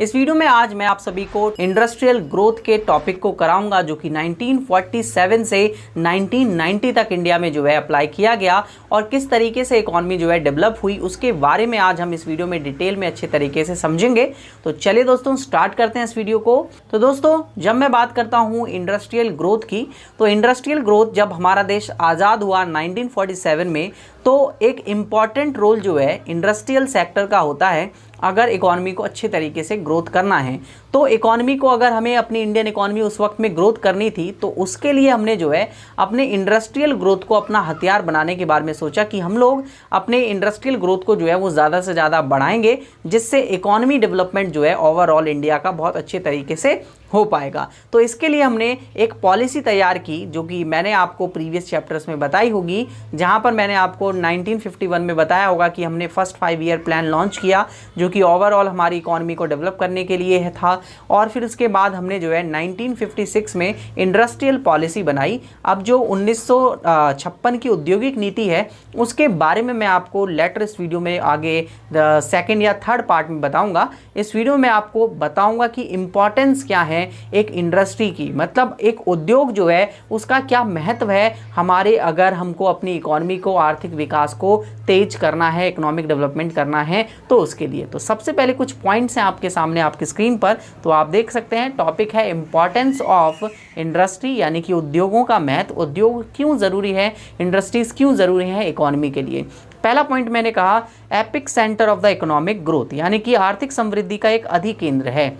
इस वीडियो में आज मैं आप सभी को इंडस्ट्रियल ग्रोथ के टॉपिक को कराऊंगा जो कि 1947 से 1990 तक इंडिया में जो है अप्लाई किया गया और किस तरीके से इकोनॉमी जो है डेवलप हुई उसके बारे में आज हम इस वीडियो में डिटेल में अच्छे तरीके से समझेंगे। तो चलिए दोस्तों स्टार्ट करते हैं इस वीडियो को। तो दोस्तों जब मैं बात करता हूं इंडस्ट्रियल ग्रोथ की, तो इंडस्ट्रियल ग्रोथ जब हमारा देश आज़ाद हुआ 1947 में, तो एक इम्पॉर्टेंट रोल जो है इंडस्ट्रियल सेक्टर का होता है। अगर इकोनॉमी को अच्छे तरीके से ग्रोथ करना है तो इकोनॉमी को अगर हमें अपनी इंडियन इकोनॉमी उस वक्त में ग्रोथ करनी थी तो उसके लिए हमने जो है अपने इंडस्ट्रियल ग्रोथ को अपना हथियार बनाने के बारे में सोचा कि हम लोग अपने इंडस्ट्रियल ग्रोथ को जो है वो ज़्यादा से ज़्यादा बढ़ाएंगे, जिससे इकोनॉमी डेवलपमेंट जो है ओवरऑल इंडिया का बहुत अच्छे तरीके से हो पाएगा। तो इसके लिए हमने एक पॉलिसी तैयार की जो कि मैंने आपको प्रीवियस चैप्टर्स में बताई होगी, जहां पर मैंने आपको 1951 में बताया होगा कि हमने फर्स्ट 5 ईयर प्लान लॉन्च किया जो कि ओवरऑल हमारी इकोनॉमी को डेवलप करने के लिए था। और फिर उसके बाद हमने जो है 1956 में इंडस्ट्रियल पॉलिसी बनाई। अब जो 1956 की औद्योगिक नीति है उसके बारे में मैं आपको लेटर इस वीडियो में आगे सेकेंड या थर्ड पार्ट में बताऊंगा। इस वीडियो में आपको बताऊंगा कि इंपॉर्टेंस क्या है एक इंडस्ट्री की, मतलब एक उद्योग जो है उसका क्या महत्व है हमारे, अगर हमको अपनी इकोनॉमी को, आर्थिक विकास को तेज करना है, इकोनॉमिक डेवलपमेंट करना है तो उसके लिए। तो सबसे पहले कुछ पॉइंट्स हैं आपके सामने आपकी स्क्रीन पर, तो आप देख सकते हैं। टॉपिक है इंपॉर्टेंस ऑफ इंडस्ट्री, यानी कि उद्योगों का महत्व, उद्योग क्यों ज़रूरी है, इंडस्ट्रीज क्यों ज़रूरी है इकोनॉमी के लिए। पहला पॉइंट मैंने कहा epic centre of the economic growth, यानी कि आर्थिक समृद्धि का एक अधिकेंद्र है।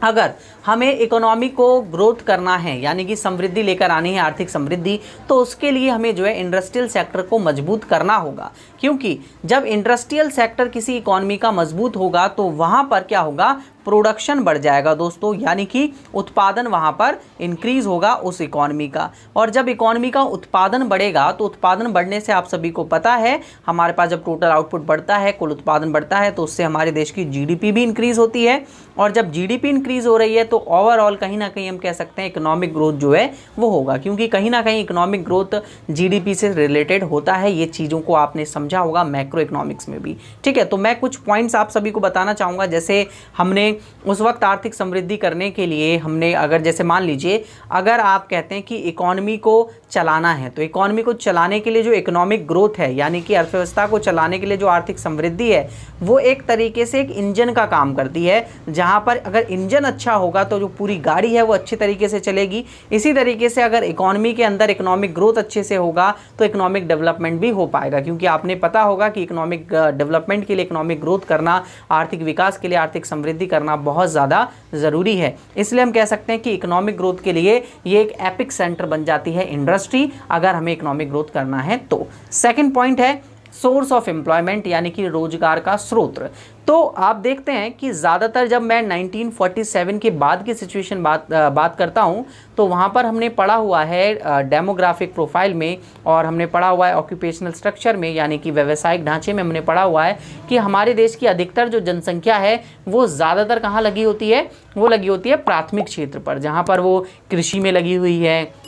अगर हमें इकोनॉमी को ग्रोथ करना है यानी कि समृद्धि लेकर आनी है, आर्थिक समृद्धि, तो उसके लिए हमें जो है इंडस्ट्रियल सेक्टर को मजबूत करना होगा। क्योंकि जब इंडस्ट्रियल सेक्टर किसी इकोनॉमी का मजबूत होगा तो वहाँ पर क्या होगा, प्रोडक्शन बढ़ जाएगा दोस्तों, यानी कि उत्पादन वहाँ पर इंक्रीज होगा उस इकोनॉमी का। और जब इकोनॉमी का उत्पादन बढ़ेगा तो उत्पादन बढ़ने से आप सभी को पता है हमारे पास जब टोटल आउटपुट बढ़ता है, कुल उत्पादन बढ़ता है, तो उससे हमारे देश की जीडीपी भी इंक्रीज होती है। और जब जीडीपी इंक्रीज हो रही है तो ओवरऑल कहीं ना कहीं हम कह सकते हैं इकोनॉमिक ग्रोथ जो है वो होगा, क्योंकि कहीं ना कहीं इकोनॉमिक ग्रोथ जीडीपी से रिलेटेड होता है। ये चीज़ों को आपने समझा होगा मैक्रो इकोनॉमिक्स में भी, ठीक है। तो मैं कुछ पॉइंट्स आप सभी को बताना चाहूँगा। जैसे हमने उस वक्त आर्थिक समृद्धि करने के लिए हमने, अगर जैसे मान लीजिए अगर आप कहते हैं कि इकोनॉमी को चलाना है, तो इकोनॉमी को चलाने के लिए जो इकोनॉमिक ग्रोथ है यानी कि अर्थव्यवस्था को चलाने के लिए जो आर्थिक समृद्धि है वो एक तरीके से एक इंजन का काम करती है, जहाँ पर अगर इंजन अच्छा होगा तो जो पूरी गाड़ी है वो अच्छे तरीके से चलेगी। इसी तरीके से अगर इकोनॉमी के अंदर इकोनॉमिक ग्रोथ अच्छे से होगा तो इकोनॉमिक डेवलपमेंट भी हो पाएगा, क्योंकि आपने पता होगा कि इकोनॉमिक डेवलपमेंट के लिए, इकोनॉमिक ग्रोथ करना, आर्थिक विकास के लिए आर्थिक समृद्धि करना बहुत ज़्यादा ज़रूरी है। इसलिए हम कह सकते हैं कि इकोनॉमिक ग्रोथ के लिए ये एक एपिक सेंटर बन जाती है इंडस्ट्री, अगर हमें इकोनॉमिक ग्रोथ करना है तो। सेकंड पॉइंट है सोर्स ऑफ एम्प्लॉयमेंट, यानी कि रोजगार का स्रोत। तो आप देखते हैं कि ज़्यादातर जब मैं 1947 के बाद की सिचुएशन बात करता हूं तो वहां पर हमने पढ़ा हुआ है डेमोग्राफिक प्रोफाइल में, और हमने पढ़ा हुआ है ऑक्यूपेशनल स्ट्रक्चर में, यानी कि व्यवसायिक ढांचे में हमने पढ़ा हुआ है कि हमारे देश की अधिकतर जो जनसंख्या है वो ज़्यादातर कहाँ लगी होती है, वो लगी होती है प्राथमिक क्षेत्र पर, जहाँ पर वो कृषि में लगी हुई है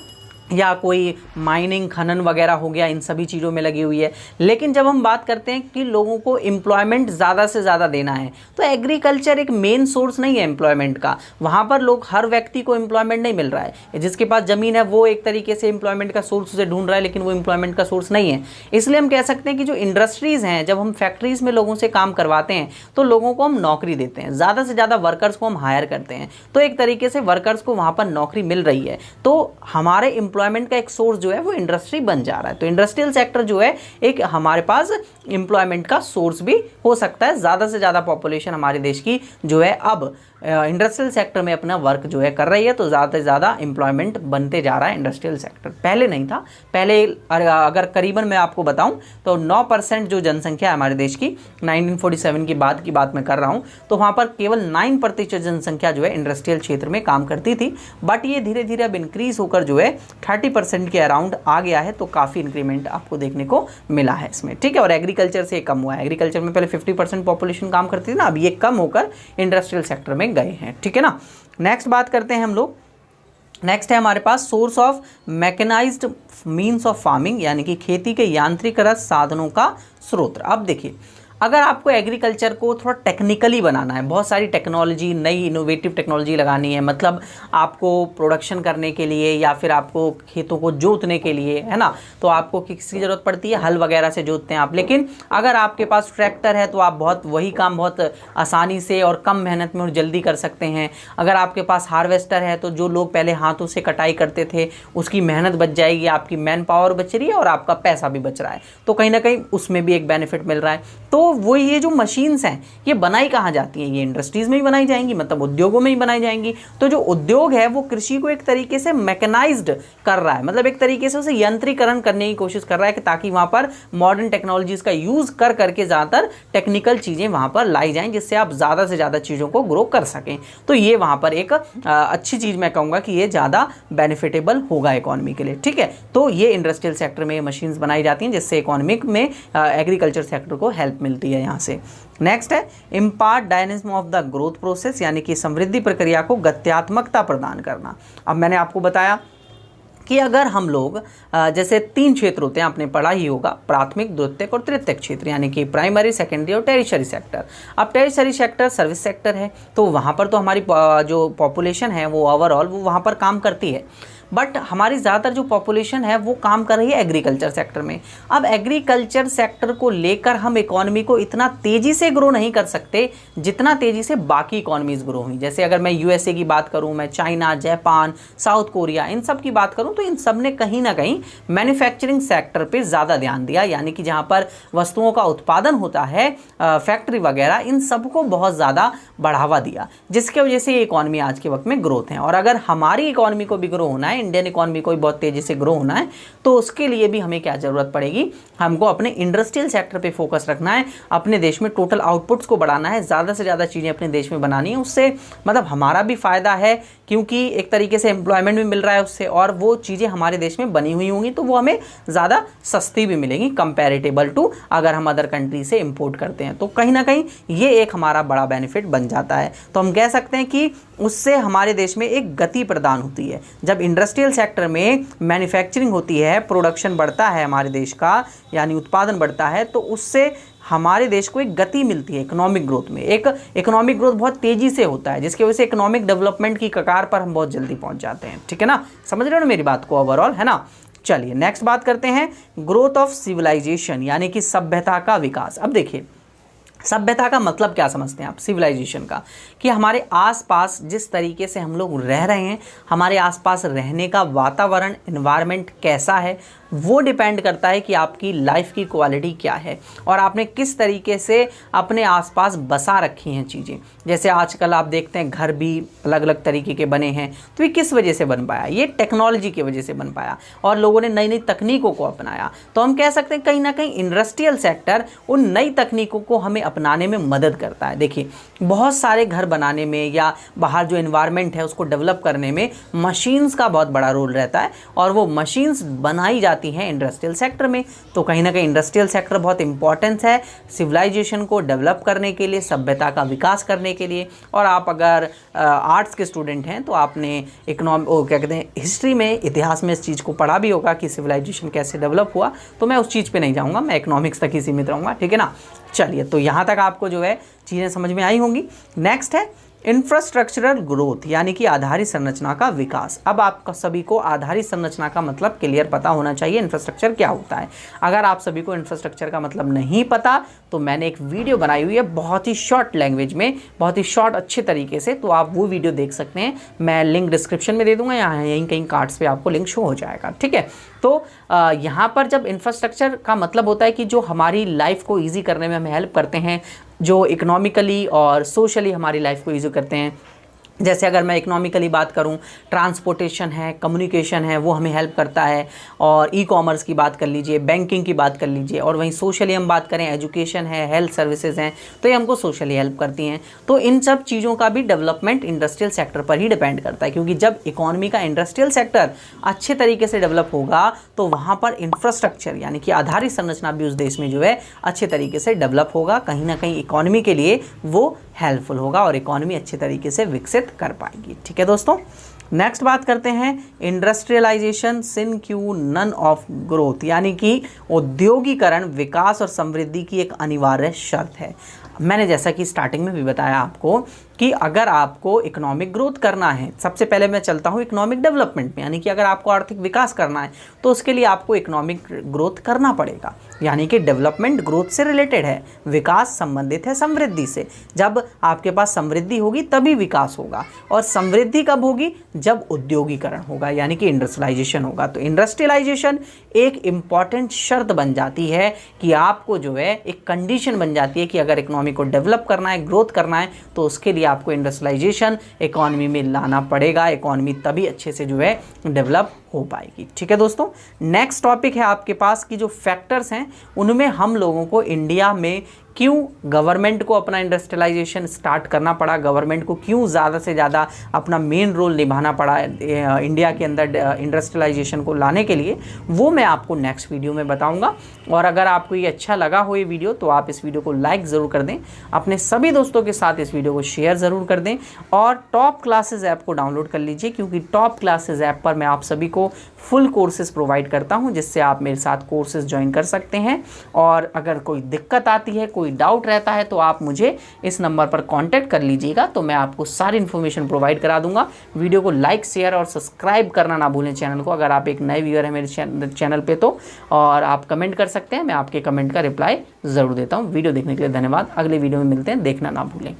या कोई माइनिंग, खनन वगैरह हो गया, इन सभी चीज़ों में लगी हुई है। लेकिन जब हम बात करते हैं कि लोगों को एम्प्लॉयमेंट ज़्यादा से ज़्यादा देना है तो एग्रीकल्चर एक मेन सोर्स नहीं है एम्प्लॉयमेंट का। वहाँ पर लोग, हर व्यक्ति को एम्प्लॉयमेंट नहीं मिल रहा है। जिसके पास ज़मीन है वो एक तरीके से एम्प्लॉयमेंट का सोर्स उसे ढूंढ रहा है, लेकिन वो एम्प्लॉयमेंट का सोर्स नहीं है। इसलिए हम कह सकते हैं कि जो इंडस्ट्रीज़ हैं, जब हम फैक्ट्रीज़ में लोगों से काम करवाते हैं तो लोगों को हम नौकरी देते हैं, ज़्यादा से ज़्यादा वर्कर्स को हम हायर करते हैं, तो एक तरीके से वर्कर्स को वहाँ पर नौकरी मिल रही है, तो हमारे एम्प्लॉयमेंट का एक सोर्स जो है वो इंडस्ट्री बन जा रहा है। तो इंडस्ट्रियल सेक्टर जो है एक हमारे पास एम्प्लॉयमेंट का सोर्स भी हो सकता है। ज़्यादा से ज़्यादा पॉपुलेशन हमारे देश की जो है अब इंडस्ट्रियल सेक्टर में अपना वर्क जो है कर रही है, तो ज़्यादा से ज़्यादा एम्प्लॉयमेंट बनते जा रहा है इंडस्ट्रियल सेक्टर। पहले नहीं था, पहले अगर करीबन मैं आपको बताऊं तो 9% जो जनसंख्या है हमारे देश की, 1947 के बाद की बात मैं कर रहा हूं, तो वहाँ पर केवल 9% जनसंख्या जो है इंडस्ट्रियल क्षेत्र में काम करती थी। बट ये धीरे धीरे अब इंक्रीज होकर जो है 30% के अराउंड आ गया है, तो काफ़ी इंक्रीमेंट आपको देखने को मिला है इसमें, ठीक है। और एग्रीकल्चर से कम हुआ है, एग्रीकल्चर में पहले 50% पॉपुलेशन काम करती थी ना, अब ये कम होकर इंडस्ट्रियल सेक्टर में गए हैं, ठीक है ना। नेक्स्ट बात करते हैं हम लोग। नेक्स्ट है हमारे पास source of mechanised means of farming, यानी कि खेती के यांत्रिकृत साधनों का स्रोत। अब देखिए अगर आपको एग्रीकल्चर को थोड़ा टेक्निकली बनाना है, बहुत सारी टेक्नोलॉजी, नई इनोवेटिव टेक्नोलॉजी लगानी है, मतलब आपको प्रोडक्शन करने के लिए या फिर आपको खेतों को जोतने के लिए, है ना, तो आपको किसकी ज़रूरत पड़ती है, हल वगैरह से जोतते हैं आप। लेकिन अगर आपके पास ट्रैक्टर है तो आप वही काम बहुत आसानी से और कम मेहनत में और जल्दी कर सकते हैं। अगर आपके पास हार्वेस्टर है तो जो लोग पहले हाथों से कटाई करते थे उसकी मेहनत बच जाएगी, आपकी मैन पावर बच रही है और आपका पैसा भी बच रहा है, तो कहीं ना कहीं उसमें भी एक बेनिफिट मिल रहा है। तो वो ये जो मशीन्स हैं ये बनाई कहाँ जाती हैं, ये इंडस्ट्रीज़ में ही बनाई जाएंगी, मतलब उद्योगों में ही बनाई जाएंगी। तो जो उद्योग है वो कृषि को एक तरीके से मैकेनाइज्ड कर रहा है, मतलब एक तरीके से उसे यंत्रीकरण करने की कोशिश कर रहा है कि ताकि वहाँ पर मॉडर्न टेक्नोलॉजीज़ का यूज़ कर करके ज़्यादातर टेक्निकल चीज़ें वहाँ पर लाई जाएँ, जिससे आप ज़्यादा से ज़्यादा चीज़ों को ग्रो कर सकें। तो ये वहाँ पर एक अच्छी चीज़ मैं कहूँगा कि ये ज़्यादा बेनिफिटेबल होगा इकोनॉमी के लिए, ठीक है। तो ये इंडस्ट्रियल सेक्टर में मशीन्स बनाई जाती हैं जिससे इकोनॉमिक में एग्रीकल्चर सेक्टर को हेल्प मिलती है यहाँ से। नेक्स्ट है impart dynamism of the growth process, यानी कि समृद्धि प्रक्रिया को गत्यात्मकता प्रदान करना। अब मैंने आपको बताया कि अगर हम लोग जैसे 3 क्षेत्र होते हैं, आपने पढ़ा ही होगा, प्राथमिक, द्वितीयक और तृतीयक क्षेत्र, यानी कि प्राइमरी, सेकेंडरी और टेरिशरी सेक्टर। अब टेरिशरी सेक्टर सर्विस सेक्टर है, तो वहाँ पर तो हमारी जो पॉपुलेशन है वो ओवरऑल वो वहाँ पर काम करती है, बट हमारी ज़्यादातर जो पॉपुलेशन है वो काम कर रही है एग्रीकल्चर सेक्टर में। अब एग्रीकल्चर सेक्टर को लेकर हम इकोनॉमी को इतना तेज़ी से ग्रो नहीं कर सकते जितना तेज़ी से बाकी इकोनॉमीज़ ग्रो हुई। जैसे अगर मैं यूएसए की बात करूं, मैं चाइना, जापान, साउथ कोरिया, इन सब की बात करूं, तो इन सब ने कहीं ना कहीं मैन्युफैक्चरिंग सेक्टर पे ज़्यादा ध्यान दिया, यानी कि जहाँ पर वस्तुओं का उत्पादन होता है, फैक्ट्री वगैरह, इन सबको बहुत ज़्यादा बढ़ावा दिया, जिसके वजह से ये इकोनॉमी आज के वक्त में ग्रोथ है। और अगर हमारी इकोनॉमी को भी ग्रो होना है, इंडियन इकोनॉमी को भी बहुत तेजी से ग्रो होना है, तो उसके लिए भी हमें क्या जरूरत पड़ेगी, हमको अपने इंडस्ट्रियल सेक्टर पे फोकस रखना है, अपने देश में टोटल आउटपुट्स को बढ़ाना है, ज़्यादा से ज़्यादा चीज़ें अपने देश में बनानी है। उससे मतलब हमारा भी फ़ायदा है, क्योंकि एक तरीके से एम्प्लॉयमेंट भी मिल रहा है उससे, और वो चीज़ें हमारे देश में बनी हुई होंगी तो वो हमें ज़्यादा सस्ती भी मिलेंगी कंपैरेटिबल टू अगर हम अदर कंट्री से इंपोर्ट करते हैं। तो कहीं ना कहीं ये एक हमारा बड़ा बेनिफिट बन जाता है। तो हम कह सकते हैं कि उससे हमारे देश में एक गति प्रदान होती है। जब इंडस्ट्रियल सेक्टर में मैन्युफैक्चरिंग होती है, प्रोडक्शन बढ़ता है हमारे देश का, यानी उत्पादन बढ़ता है, तो उससे हमारे देश को एक गति मिलती है इकोनॉमिक ग्रोथ में। एक इकोनॉमिक ग्रोथ बहुत तेज़ी से होता है, जिसकी वजह से इकोनॉमिक डेवलपमेंट की कगार पर हम बहुत जल्दी पहुंच जाते हैं, ठीक है ना। समझ रहे हो ना मेरी बात को ओवरऑल, है ना। चलिए नेक्स्ट बात करते हैं ग्रोथ ऑफ सिविलाइजेशन, यानी कि सभ्यता का विकास। अब देखिए सभ्यता का मतलब क्या समझते हैं आप सिविलाइजेशन का, कि हमारे आसपास जिस तरीके से हम लोग रह रहे हैं, हमारे आसपास रहने का वातावरण, एनवायरनमेंट कैसा है, वो डिपेंड करता है कि आपकी लाइफ की क्वालिटी क्या है और आपने किस तरीके से अपने आसपास बसा रखी हैं चीज़ें। जैसे आजकल आप देखते हैं घर भी अलग अलग तरीके के बने हैं, तो ये किस वजह से बन पाया, ये टेक्नोलॉजी की वजह से बन पाया और लोगों ने नई नई तकनीकों को अपनाया। तो हम कह सकते हैं कहीं ना कहीं इंडस्ट्रियल सेक्टर उन नई तकनीकों को हमें अपनाने में मदद करता है। देखिए बहुत सारे घर बनाने में या बाहर जो एनवायरनमेंट है उसको डेवलप करने में मशीन्स का बहुत बड़ा रोल रहता है, और वो मशीन्स बनाई जाती हैं इंडस्ट्रियल सेक्टर में। तो कहीं ना कहीं इंडस्ट्रियल सेक्टर बहुत इंपॉर्टेंस है सिविलाइजेशन को डेवलप करने के लिए, सभ्यता का विकास करने के लिए। और आप अगर आर्ट्स के स्टूडेंट हैं तो आपने क्या कहते हैं हिस्ट्री में, इतिहास में इस चीज़ को पढ़ा भी होगा कि सिविलाइजेशन कैसे डेवलप हुआ। तो मैं उस चीज़ पे नहीं जाऊँगा, मैं इकोनॉमिक्स तक ही सीमित रहूँगा, ठीक है ना। चलिए तो यहाँ तक आपको जो है चीज़ें समझ में आई होंगी। नेक्स्ट है इंफ्रास्ट्रक्चरल ग्रोथ, यानी कि आधारित संरचना का विकास। अब आप सभी को आधारित संरचना का मतलब क्लियर पता होना चाहिए, इंफ्रास्ट्रक्चर क्या होता है। अगर आप सभी को इंफ्रास्ट्रक्चर का मतलब नहीं पता तो मैंने एक वीडियो बनाई हुई है बहुत ही शॉर्ट लैंग्वेज में, बहुत ही शॉर्ट अच्छे तरीके से, तो आप वो वीडियो देख सकते हैं। मैं लिंक डिस्क्रिप्शन में दे दूंगा, यहाँ यहीं कहीं कार्ड्स पे आपको लिंक शो हो जाएगा, ठीक है। तो यहाँ पर जब इंफ्रास्ट्रक्चर का मतलब होता है कि जो हमारी लाइफ को ईजी करने में हमें हेल्प करते हैं, जो इकोनॉमिकली और सोशली हमारी लाइफ को ईजी करते हैं। जैसे अगर मैं इकोनॉमिकली बात करूं, ट्रांसपोर्टेशन है, कम्युनिकेशन है, वो हमें हेल्प करता है। और ई कॉमर्स की बात कर लीजिए, बैंकिंग की बात कर लीजिए। और वहीं सोशली हम बात करें, एजुकेशन है, हेल्थ सर्विसेज हैं, तो ये हमको सोशली हेल्प करती हैं। तो इन सब चीज़ों का भी डेवलपमेंट इंडस्ट्रियल सेक्टर पर ही डिपेंड करता है, क्योंकि जब इकोनॉमी का इंडस्ट्रियल सेक्टर अच्छे तरीके से डेवलप होगा तो वहाँ पर इंफ्रास्ट्रक्चर यानी कि आधारित संरचना भी उस देश में जो है अच्छे तरीके से डेवलप होगा। कहीं ना कहीं इकोनॉमी के लिए वो हेल्पफुल होगा और इकोनॉमी अच्छे तरीके से विकसित कर पाएगी। ठीक है दोस्तों, नेक्स्ट बात करते हैं industrialisation sine qua non of growth, यानी कि औद्योगिकरण विकास और समृद्धि की एक अनिवार्य शर्त है। मैंने जैसा कि स्टार्टिंग में भी बताया आपको कि अगर आपको इकोनॉमिक ग्रोथ करना है, सबसे पहले मैं चलता हूँ इकोनॉमिक डेवलपमेंट में, यानी कि अगर आपको आर्थिक विकास करना है तो उसके लिए आपको इकोनॉमिक ग्रोथ करना पड़ेगा, यानी कि डेवलपमेंट ग्रोथ से रिलेटेड है, विकास संबंधित है समृद्धि से। जब आपके पास समृद्धि होगी तभी विकास होगा, और समृद्धि कब होगी? जब उद्योगीकरण होगा, यानी कि इंडस्ट्रियलाइजेशन होगा। तो इंडस्ट्रियलाइजेशन एक इम्पॉर्टेंट शर्त बन जाती है कि आपको जो है एक कंडीशन बन जाती है कि अगर इकोनॉमी को डेवलप करना है, ग्रोथ करना है, तो उसके लिए आपको इंडस्ट्रियलाइजेशन इकोनॉमी में लाना पड़ेगा। इकोनॉमी तभी अच्छे से जो है डेवलप हो पाएगी। ठीक है दोस्तों, नेक्स्ट टॉपिक है आपके पास कि जो फैक्टर्स हैं उनमें हम लोगों को इंडिया में क्यों गवर्नमेंट को अपना इंडस्ट्रियलाइजेशन स्टार्ट करना पड़ा, गवर्नमेंट को क्यों ज़्यादा से ज़्यादा अपना मेन रोल निभाना पड़ा इंडिया के अंदर इंडस्ट्रियलाइजेशन को लाने के लिए, वो मैं आपको नेक्स्ट वीडियो में बताऊंगा। और अगर आपको ये अच्छा लगा हो ये वीडियो तो आप इस वीडियो को लाइक ज़रूर कर दें, अपने सभी दोस्तों के साथ इस वीडियो को शेयर ज़रूर कर दें, और टॉप क्लासेस ऐप को डाउनलोड कर लीजिए, क्योंकि टॉप क्लासेस ऐप पर मैं आप सभी को फुल कोर्सेज प्रोवाइड करता हूं, जिससे आप मेरे साथ कोर्सेज ज्वाइन कर सकते हैं। और अगर कोई दिक्कत आती है, कोई डाउट रहता है, तो आप मुझे इस नंबर पर कांटेक्ट कर लीजिएगा, तो मैं आपको सारी इन्फॉर्मेशन प्रोवाइड करा दूंगा। वीडियो को लाइक, शेयर और सब्सक्राइब करना ना भूलें चैनल को, अगर आप एक नए व्यूअर हैं मेरे चैनल पे तो। और आप कमेंट कर सकते हैं, मैं आपके कमेंट का रिप्लाई ज़रूर देता हूँ। वीडियो देखने के लिए धन्यवाद। अगले वीडियो में मिलते हैं, देखना ना भूलें।